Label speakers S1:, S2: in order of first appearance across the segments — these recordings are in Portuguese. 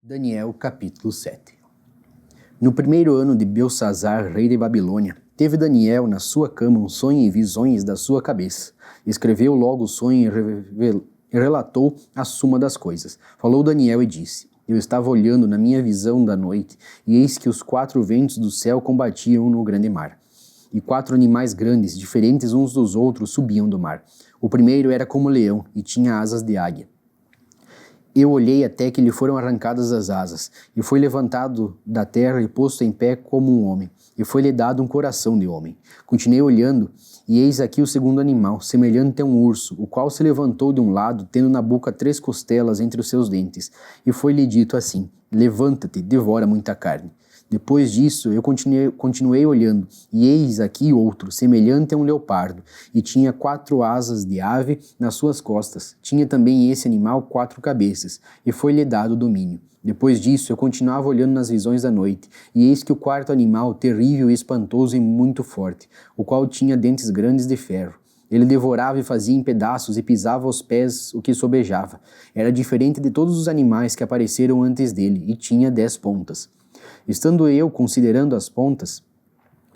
S1: Daniel capítulo 7. No primeiro ano de Belsazar, rei de Babilônia, teve Daniel na sua cama um sonho e visões da sua cabeça. Escreveu logo o sonho e relatou a suma das coisas. Falou Daniel e disse: Eu estava olhando na minha visão da noite, e eis que os 4 ventos do céu combatiam no grande mar. E 4 animais grandes, diferentes uns dos outros, subiam do mar. O primeiro era como leão, e tinha asas de águia. Eu olhei até que lhe foram arrancadas as asas, e foi levantado da terra e posto em pé como um homem, e foi-lhe dado um coração de homem. Continuei olhando, e eis aqui o segundo animal, semelhante a um urso, o qual se levantou de um lado, tendo na boca 3 costelas entre os seus dentes, e foi-lhe dito assim: Levanta-te, devora muita carne. Depois disso, eu continuei olhando, e eis aqui outro, semelhante a um leopardo, e tinha 4 asas de ave nas suas costas. Tinha também esse animal 4 cabeças, e foi-lhe dado domínio. Depois disso, eu continuava olhando nas visões da noite, e eis que o 4º animal, terrível e espantoso e muito forte, o qual tinha dentes grandes de ferro. Ele devorava e fazia em pedaços e pisava aos pés o que sobejava. Era diferente de todos os animais que apareceram antes dele, e tinha 10 pontas. Estando eu considerando as pontas,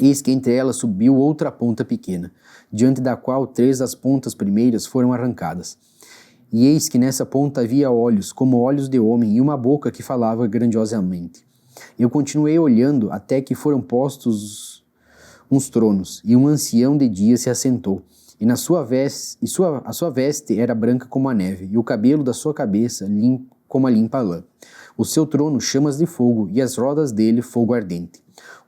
S1: eis que entre elas subiu outra ponta pequena, diante da qual 3 das pontas primeiras foram arrancadas. E eis que nessa ponta havia olhos, como olhos de homem, e uma boca que falava grandiosamente. Eu continuei olhando até que foram postos uns tronos, e um ancião de dia se assentou. E a sua veste era branca como a neve, e o cabelo da sua cabeça como a limpa lã. O seu trono chamas de fogo, e as rodas dele fogo ardente.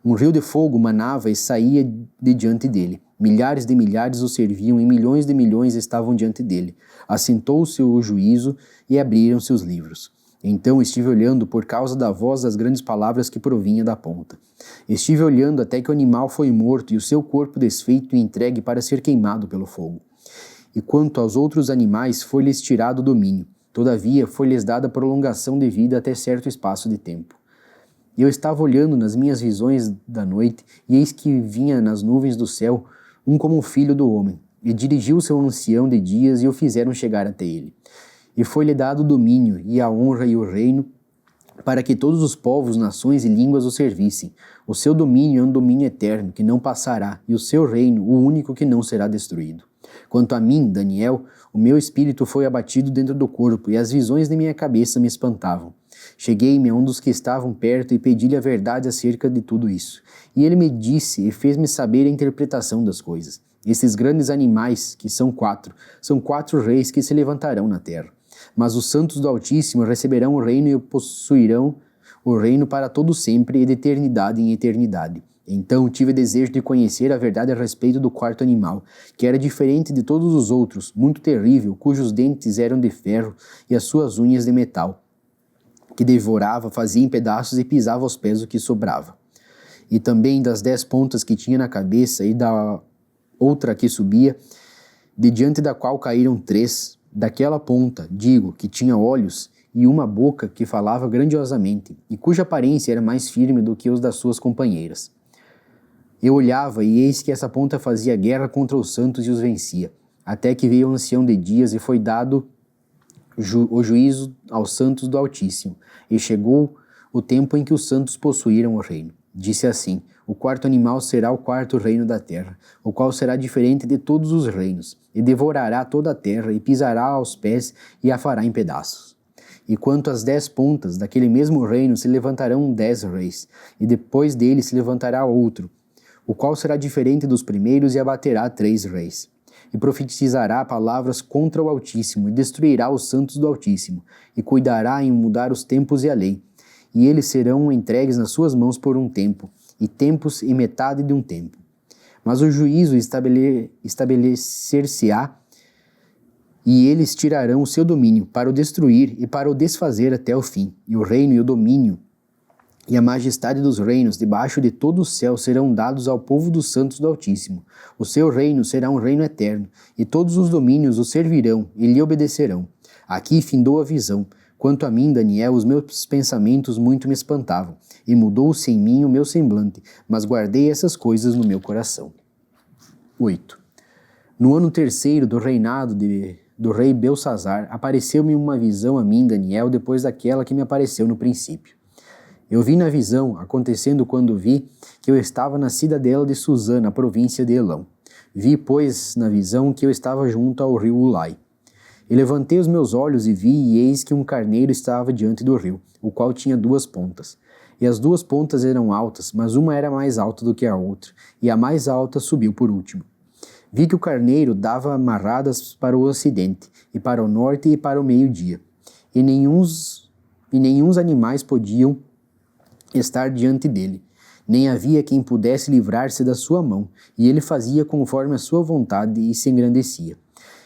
S1: Um rio de fogo manava e saía de diante dele. Milhares de milhares o serviam, e milhões de milhões estavam diante dele. Assentou-se o juízo, e abriram-se os livros. Então estive olhando por causa da voz das grandes palavras que provinha da ponta. Estive olhando até que o animal foi morto, e o seu corpo desfeito e entregue para ser queimado pelo fogo. E quanto aos outros animais, foi-lhes tirado o domínio. Todavia, foi-lhes dada prolongação de vida até certo espaço de tempo. Eu estava olhando nas minhas visões da noite, e eis que vinha nas nuvens do céu um como o filho do homem, e dirigiu-se ao ancião de dias, e o fizeram chegar até ele. E foi-lhe dado o domínio, e a honra e o reino, para que todos os povos, nações e línguas o servissem. O seu domínio é um domínio eterno, que não passará, e o seu reino, o único que não será destruído. Quanto a mim, Daniel, o meu espírito foi abatido dentro do corpo, e as visões de minha cabeça me espantavam. Cheguei-me a um dos que estavam perto e pedi-lhe a verdade acerca de tudo isso. E ele me disse e fez-me saber a interpretação das coisas. Esses grandes animais, que são 4 reis que se levantarão na terra. Mas os santos do Altíssimo receberão o reino e possuirão o reino para todo sempre e de eternidade em eternidade. Então tive desejo de conhecer a verdade a respeito do 4º animal, que era diferente de todos os outros, muito terrível, cujos dentes eram de ferro e as suas unhas de metal, que devorava, fazia em pedaços e pisava aos pés o que sobrava. E também das 10 pontas que tinha na cabeça e da outra que subia, de diante da qual caíram 3, daquela ponta, digo, que tinha olhos e uma boca que falava grandiosamente, e cuja aparência era mais firme do que os das suas companheiras. Eu olhava, e eis que essa ponta fazia guerra contra os santos e os vencia, até que veio o ancião de dias e foi dado o juízo aos santos do Altíssimo, e chegou o tempo em que os santos possuíram o reino. Disse assim: o 4º animal será o 4º reino da terra, o qual será diferente de todos os reinos, e devorará toda a terra, e pisará aos pés, e a fará em pedaços. E quanto às 10 pontas daquele mesmo reino se levantarão 10 reis, e depois dele se levantará outro, o qual será diferente dos primeiros e abaterá 3 reis. E profetizará palavras contra o Altíssimo, e destruirá os santos do Altíssimo, e cuidará em mudar os tempos e a lei. E eles serão entregues nas suas mãos por um tempo, e tempos e metade de um tempo. Mas o juízo estabelecer-se-á, e eles tirarão o seu domínio para o destruir e para o desfazer até o fim. E o reino e o domínio e a majestade dos reinos debaixo de todo o céu serão dados ao povo dos santos do Altíssimo. O seu reino será um reino eterno, e todos os domínios o servirão e lhe obedecerão. Aqui findou a visão. Quanto a mim, Daniel, os meus pensamentos muito me espantavam, e mudou-se em mim o meu semblante, mas guardei essas coisas no meu coração. 8. No ano 3º do reinado de do rei Belsazar, apareceu-me uma visão a mim, Daniel, depois daquela que me apareceu no princípio. Eu vi na visão, acontecendo quando vi que eu estava na cidadela de Susã, na província de Elão. Vi, pois, na visão que eu estava junto ao rio Ulai. E levantei os meus olhos e vi, e eis que um carneiro estava diante do rio, o qual tinha 2 pontas. E as 2 pontas eram altas, mas uma era mais alta do que a outra, e a mais alta subiu por último. Vi que o carneiro dava amarradas para o ocidente, e para o norte e para o meio-dia. E nenhuns animais podiam estar diante dele. Nem havia quem pudesse livrar-se da sua mão, e ele fazia conforme a sua vontade e se engrandecia.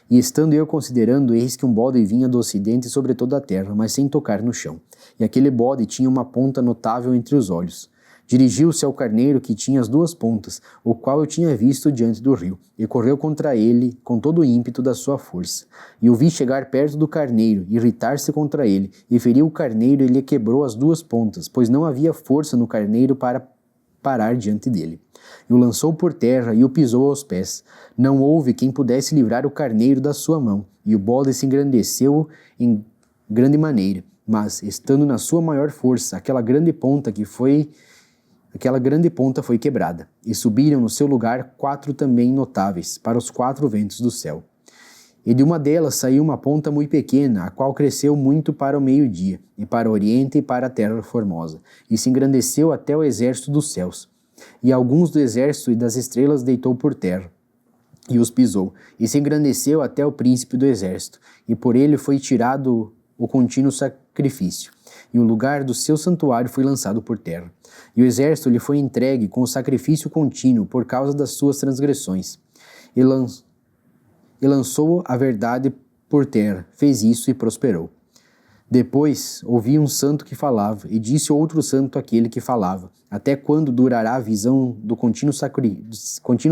S1: E estando eu considerando, eis que um bode vinha do ocidente sobre toda a terra, mas sem tocar no chão. E aquele bode tinha uma ponta notável entre os olhos. Dirigiu-se ao carneiro que tinha as 2 pontas, o qual eu tinha visto diante do rio, e correu contra ele com todo o ímpeto da sua força. E o vi chegar perto do carneiro, irritar-se contra ele, e feriu o carneiro e lhe quebrou as 2 pontas, pois não havia força no carneiro para parar diante dele. E o lançou por terra e o pisou aos pés. Não houve quem pudesse livrar o carneiro da sua mão, e o bode se engrandeceu em grande maneira, mas, estando na sua maior força, aquela grande ponta foi quebrada, e subiram no seu lugar 4 também notáveis, para os 4 ventos do céu. E de uma delas saiu uma ponta muito pequena, a qual cresceu muito para o meio-dia, e para o oriente e para a terra formosa, e se engrandeceu até o exército dos céus. E alguns do exército e das estrelas deitou por terra, e os pisou, e se engrandeceu até o príncipe do exército, e por ele foi tirado o contínuo sacrifício, e o lugar do seu santuário foi lançado por terra. E o exército lhe foi entregue com o sacrifício contínuo por causa das suas transgressões. E lançou a verdade por terra, fez isso e prosperou. Depois ouvi um santo que falava, e disse outro santo àquele que falava: até quando durará a visão do contínuo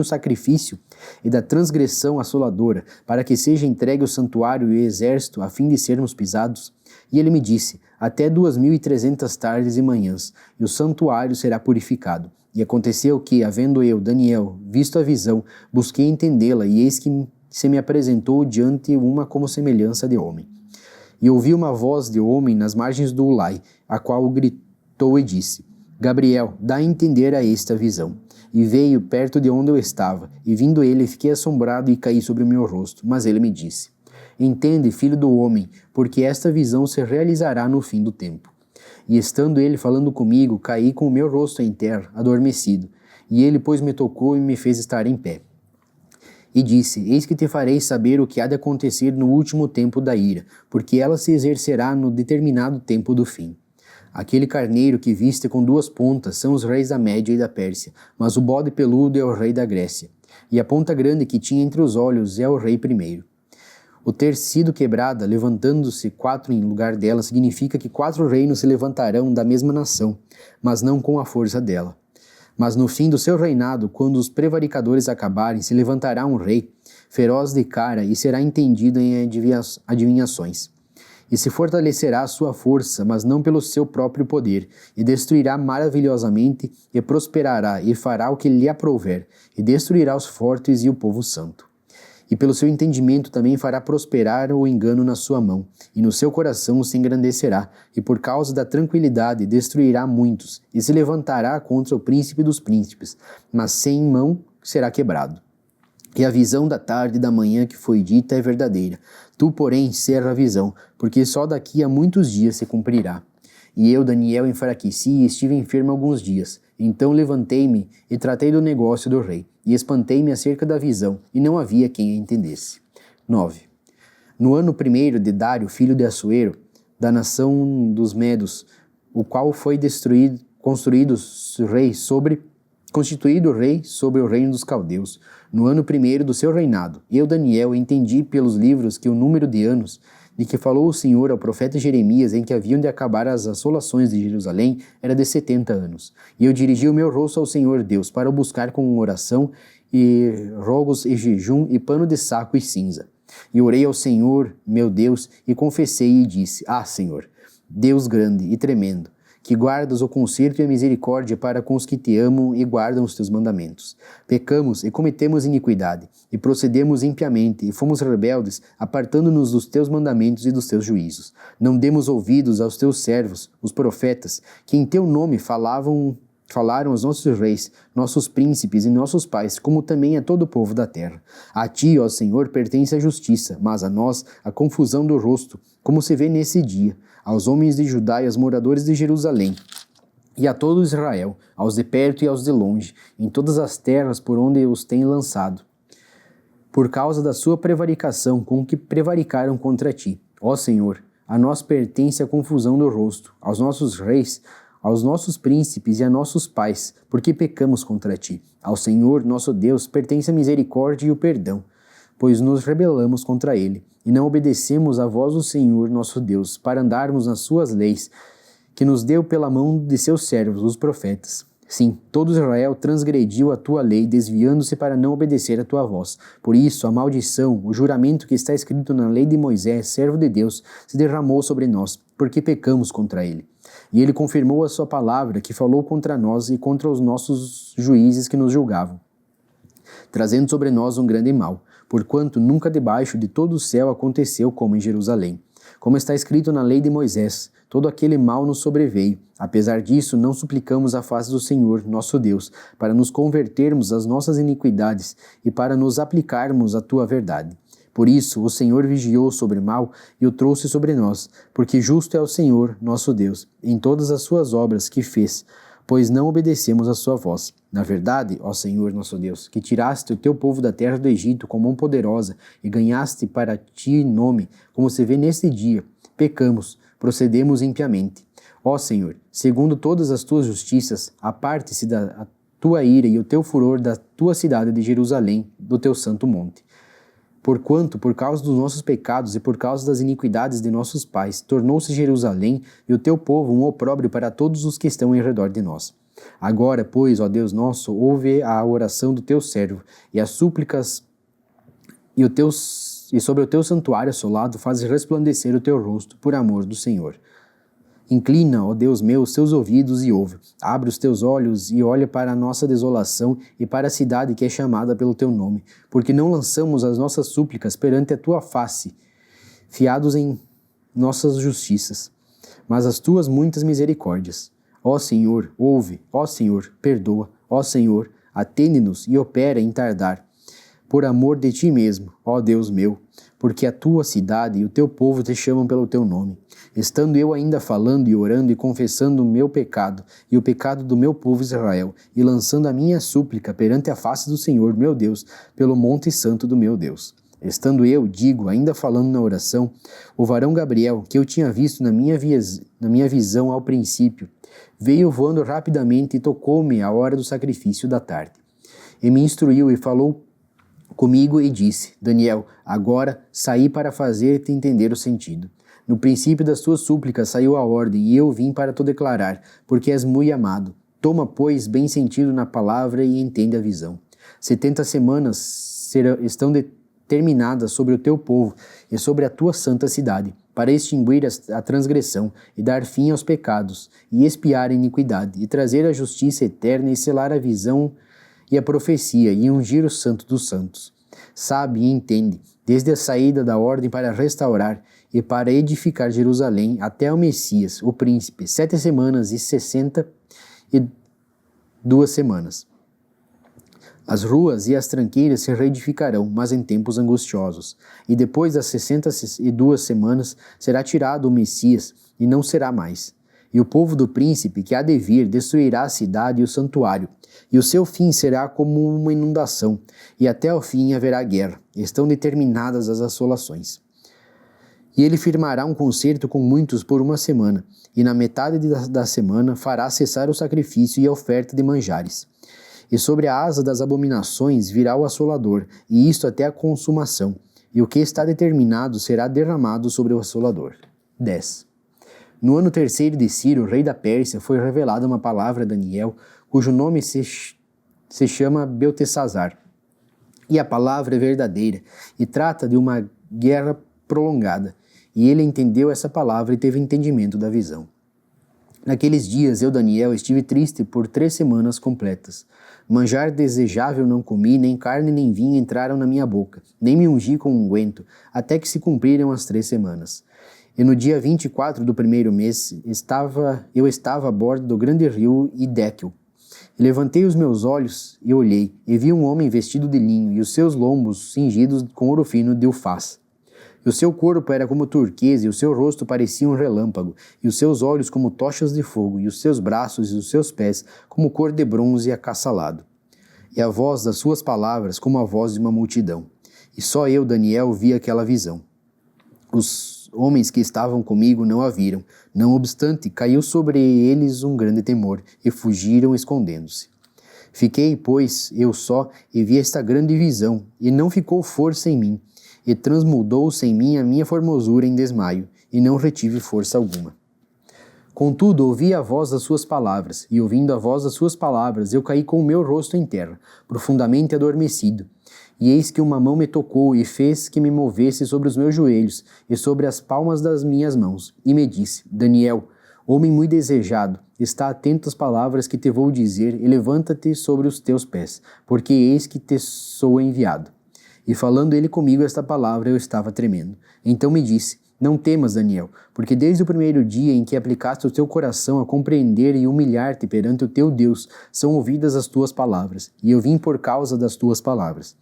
S1: sacrifício e da transgressão assoladora, para que seja entregue o santuário e o exército, a fim de sermos pisados? E ele me disse: até 2300 tardes e manhãs, e o santuário será purificado. E aconteceu que, havendo eu, Daniel, visto a visão, busquei entendê-la, e eis que se me apresentou diante uma como semelhança de homem. E ouvi uma voz de homem nas margens do Ulai, a qual gritou e disse: Gabriel, dá a entender a esta visão. E veio perto de onde eu estava, e vindo ele, fiquei assombrado e caí sobre o meu rosto. Mas ele me disse: Entende, filho do homem, porque esta visão se realizará no fim do tempo. E estando ele falando comigo, caí com o meu rosto em terra, adormecido. E ele, pois, me tocou e me fez estar em pé. E disse: Eis que te farei saber o que há de acontecer no último tempo da ira, porque ela se exercerá no determinado tempo do fim. Aquele carneiro que viste com 2 pontas são os reis da Média e da Pérsia, mas o bode peludo é o rei da Grécia. E a ponta grande que tinha entre os olhos é o rei primeiro. O ter sido quebrada, levantando-se 4 em lugar dela, significa que 4 reinos se levantarão da mesma nação, mas não com a força dela. Mas no fim do seu reinado, quando os prevaricadores acabarem, se levantará um rei, feroz de cara, e será entendido em adivinhações. E se fortalecerá a sua força, mas não pelo seu próprio poder, e destruirá maravilhosamente, e prosperará, e fará o que lhe aprouver, e destruirá os fortes e o povo santo. E pelo seu entendimento também fará prosperar o engano na sua mão, e no seu coração se engrandecerá, e por causa da tranquilidade destruirá muitos, e se levantará contra o príncipe dos príncipes, mas sem mão será quebrado. E a visão da tarde e da manhã que foi dita é verdadeira. Tu, porém, encerra a visão, porque só daqui a muitos dias se cumprirá. E eu, Daniel, enfraqueci e estive enfermo alguns dias. Então levantei-me e tratei do negócio do rei, e espantei-me acerca da visão, e não havia quem a entendesse. 9. No ano 1º de Dário, filho de Assuero, da nação dos Medos, o qual foi constituído rei sobre o reino dos caldeus, no ano 1º do seu reinado. Eu, Daniel, entendi pelos livros que o número de anos de que falou o Senhor ao profeta Jeremias, em que haviam de acabar as assolações de Jerusalém, era de 70 anos. E eu dirigi o meu rosto ao Senhor Deus, para o buscar com oração e rogos e jejum e pano de saco e cinza. E orei ao Senhor, meu Deus, e confessei e disse: Ah, Senhor, Deus grande e tremendo, que guardas o conserto e a misericórdia para com os que te amam e guardam os teus mandamentos. Pecamos e cometemos iniquidade, e procedemos impiamente, e fomos rebeldes, apartando-nos dos teus mandamentos e dos teus juízos. Não demos ouvidos aos teus servos, os profetas, que em teu nome falaram aos nossos reis, nossos príncipes e nossos pais, como também a todo o povo da terra. A ti, ó Senhor, pertence a justiça, mas a nós a confusão do rosto, como se vê nesse dia, aos homens de Judá e aos moradores de Jerusalém, e a todo Israel, aos de perto e aos de longe, em todas as terras por onde os tem lançado, por causa da sua prevaricação com que prevaricaram contra ti. Ó Senhor, a nós pertence a confusão do rosto, aos nossos reis, aos nossos príncipes e a nossos pais, porque pecamos contra ti. Ao Senhor, nosso Deus, pertence a misericórdia e o perdão, pois nos rebelamos contra ele, e não obedecemos à voz do Senhor, nosso Deus, para andarmos nas suas leis, que nos deu pela mão de seus servos, os profetas. Sim, todo Israel transgrediu a tua lei, desviando-se para não obedecer a tua voz. Por isso, a maldição, o juramento que está escrito na lei de Moisés, servo de Deus, se derramou sobre nós, porque pecamos contra ele. E ele confirmou a sua palavra, que falou contra nós e contra os nossos juízes que nos julgavam, trazendo sobre nós um grande mal, porquanto nunca debaixo de todo o céu aconteceu como em Jerusalém. Como está escrito na lei de Moisés, todo aquele mal nos sobreveio. Apesar disso, não suplicamos a face do Senhor, nosso Deus, para nos convertermos às nossas iniquidades e para nos aplicarmos à tua verdade. Por isso, o Senhor vigiou sobre o mal e o trouxe sobre nós, porque justo é o Senhor, nosso Deus, em todas as suas obras que fez, pois não obedecemos a sua voz. Na verdade, ó Senhor, nosso Deus, que tiraste o teu povo da terra do Egito com mão poderosa e ganhaste para ti nome, como se vê neste dia, pecamos, procedemos impiamente. Ó Senhor, segundo todas as tuas justiças, aparte-se da tua ira e o teu furor da tua cidade de Jerusalém, do teu santo monte. Porquanto, por causa dos nossos pecados e por causa das iniquidades de nossos pais, tornou-se Jerusalém e o teu povo um opróbrio para todos os que estão em redor de nós. Agora, pois, ó Deus nosso, ouve a oração do teu servo e as súplicas e sobre o teu santuário assolado faz resplandecer o teu rosto por amor do Senhor. Inclina, ó Deus meu, os teus ouvidos e ouve. Abre os teus olhos e olha para a nossa desolação e para a cidade que é chamada pelo teu nome, porque não lançamos as nossas súplicas perante a tua face, fiados em nossas justiças, mas as tuas muitas misericórdias. Ó Senhor, ouve, ó Senhor, perdoa, ó Senhor, atende-nos e opera em tardar. Por amor de ti mesmo, ó Deus meu, porque a tua cidade e o teu povo te chamam pelo teu nome. Estando eu ainda falando e orando e confessando o meu pecado e o pecado do meu povo Israel, e lançando a minha súplica perante a face do Senhor, meu Deus, pelo monte santo do meu Deus. Estando eu, digo, ainda falando na oração, o varão Gabriel, que eu tinha visto na minha visão ao princípio, veio voando rapidamente e tocou-me à hora do sacrifício da tarde. E me instruiu e falou comigo e disse: Daniel, agora saí para fazer-te entender o sentido. No princípio das tuas súplicas saiu a ordem, e eu vim para te declarar, porque és muito amado. Toma, pois, bem sentido na palavra e entende a visão. 70 semanas estão determinadas sobre o teu povo e sobre a tua santa cidade, para extinguir a transgressão e dar fim aos pecados, e expiar a iniquidade, e trazer a justiça eterna, e selar a visão e a profecia, e ungir o santo dos santos. Sabe e entende, desde a saída da ordem para restaurar e para edificar Jerusalém até o Messias, o príncipe, 7 semanas e 62 semanas. As ruas e as tranqueiras se reedificarão, mas em tempos angustiosos. E depois das 62 semanas será tirado o Messias, e não será mais. E o povo do príncipe que há de vir destruirá a cidade e o santuário, e o seu fim será como uma inundação, e até o fim haverá guerra. Estão determinadas as assolações. E ele firmará um concerto com muitos por 1 semana, e na metade da semana fará cessar o sacrifício e a oferta de manjares. E sobre a asa das abominações virá o assolador, e isto até a consumação, e o que está determinado será derramado sobre o assolador. 10. No ano 3º de Ciro, rei da Pérsia, foi revelada uma palavra a Daniel, cujo nome se chama Beltesazar. E a palavra é verdadeira, e trata de uma guerra prolongada. E ele entendeu essa palavra e teve entendimento da visão. Naqueles dias, eu, Daniel, estive triste por 3 semanas completas. Manjar desejável não comi, nem carne nem vinho entraram na minha boca, nem me ungi com unguento, até que se cumpriram as 3 semanas. E no dia 24 do primeiro mês, eu estava a bordo do grande rio Hiddekel. Levantei os meus olhos e olhei, e vi um homem vestido de linho, e os seus lombos cingidos com ouro fino de Ufaz. E o seu corpo era como turquesa, e o seu rosto parecia um relâmpago, e os seus olhos como tochas de fogo, e os seus braços e os seus pés como cor de bronze acassalado. E a voz das suas palavras como a voz de uma multidão. E só eu, Daniel, vi aquela visão. Os homens que estavam comigo não a viram. Não obstante, caiu sobre eles um grande temor, e fugiram escondendo-se. Fiquei, pois, eu só, e vi esta grande visão, e não ficou força em mim, e transmudou-se em mim a minha formosura em desmaio, e não retive força alguma. Contudo, ouvi a voz das suas palavras, e ouvindo a voz das suas palavras, eu caí com o meu rosto em terra, profundamente adormecido. E eis que uma mão me tocou e fez que me movesse sobre os meus joelhos e sobre as palmas das minhas mãos, e me disse: Daniel, homem muito desejado, está atento às palavras que te vou dizer e levanta-te sobre os teus pés, porque eis que te sou enviado. E falando ele comigo esta palavra, eu estava tremendo. Então me disse: Não temas, Daniel, porque desde o primeiro dia em que aplicaste o teu coração a compreender e humilhar-te perante o teu Deus, são ouvidas as tuas palavras, e eu vim por causa das tuas palavras.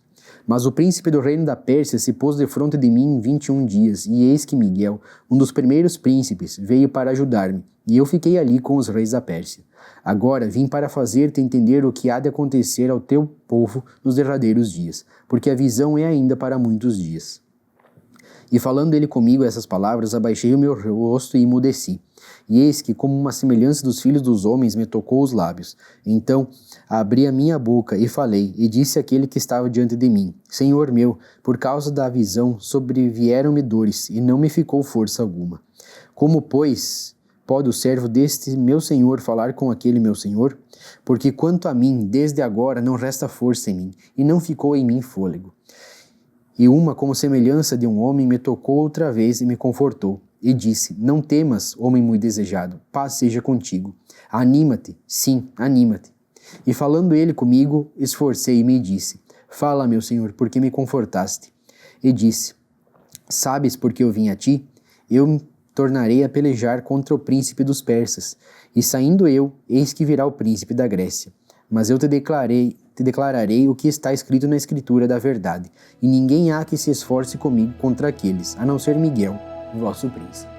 S1: Mas o príncipe do reino da Pérsia se pôs defronte de mim em 21 dias, e eis que Miguel, um dos primeiros príncipes, veio para ajudar-me, e eu fiquei ali com os reis da Pérsia. Agora vim para fazer-te entender o que há de acontecer ao teu povo nos derradeiros dias, porque a visão é ainda para muitos dias. E falando ele comigo essas palavras, abaixei o meu rosto e emudeci. E eis que, como uma semelhança dos filhos dos homens, me tocou os lábios. Então abri a minha boca e falei, e disse àquele que estava diante de mim: Senhor meu, por causa da visão sobrevieram-me dores, e não me ficou força alguma. Como, pois, pode o servo deste meu senhor falar com aquele meu senhor? Porque quanto a mim, desde agora não resta força em mim, e não ficou em mim fôlego. E uma como semelhança de um homem me tocou outra vez e me confortou, e disse: Não temas, homem muito desejado, paz seja contigo. Anima-te, sim, anima-te. E falando ele comigo, esforcei-me e disse: Fala, meu senhor, porque me confortaste. E disse: Sabes por que eu vim a ti? Eu me tornarei a pelejar contra o príncipe dos persas, e saindo eu, eis que virá o príncipe da Grécia. Mas eu te declararei o que está escrito na escritura da verdade, e ninguém há que se esforce comigo contra aqueles, a não ser Miguel, vosso príncipe.